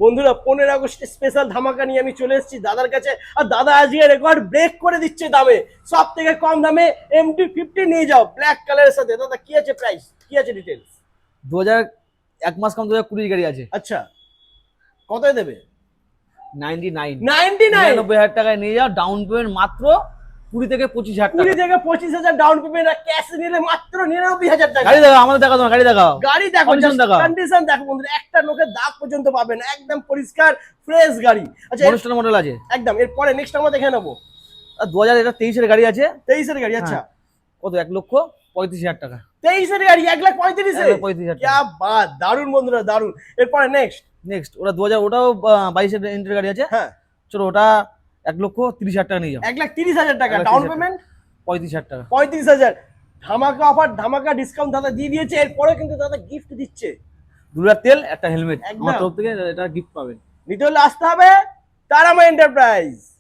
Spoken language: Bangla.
বন্ধুরা 15 আগস্ট স্পেশাল ধামাকা নিয়ে আমি চলে এসেছি দাদার কাছে। আর দাদা আজকে রেকর্ড ব্রেক করে দিচ্ছে দামে, সব থেকে কম দামে MT-50 নিয়ে যাও ব্ল্যাক কালারের সাথে। দাদা কি আছে প্রাইস, কি আছে ডিটেলস? 2000 এক মাস কম 2020 গাড়ি আছে। আচ্ছা, কতই দেবে? 99 99 টাকায় নিয়ে যাও, ডাউন পেমেন্ট মাত্র 20 থেকে 25,000 টাকা। 20 থেকে 25,000 ডাউন পেমেন্ট, আর ক্যাশ নিলে মাত্র 99,000 টাকা। গাড়ি দেখাও, আমাদের দেখাও, তোমার গাড়ি দেখাও, গাড়ি দেখো, কন্ডিশন দেখাও। কন্ডিশন দেখো বন্ধুরা, একটা লোকের দাগ পর্যন্ত পাবেন, একদম পরিষ্কার ফ্রেশ গাড়ি। আচ্ছা অনুষ্ঠান মডেল আছে একদম। এরপরে নেক্সট আমরা দেখে নেবো। আর 2023 এর গাড়ি আছে। 23 এর গাড়ি। আচ্ছা কত? 1,35,000 টাকা। 23 এর গাড়ি 1,35,000 1,35,000 क्या बात, দারুন বন্ধুরা দারুন। এরপরে নেক্সট ওটা 2000, ওটাও 22 এর এন্ট্রি গাড়ি আছে। হ্যাঁ, চলো ওটা 1,30,000 টাকা নিয়ে যাও। 1,30,000 টাকা ডাউন পেমেন্ট, 35,000 টাকা। 35,000। ধামাকা অফার, ধামাকা ডিসকাউন্ট দাদা দিয়ে দিয়েছে। এরপরে কিন্তু দাদা গিফট দিচ্ছে, 2 লিটার তেল, একটা হেলমেট একদম। আমার তরফ থেকে এটা গিফট পাবেন। নিতে হলে আসতে হবে তারামা এন্টারপ্রাইজ।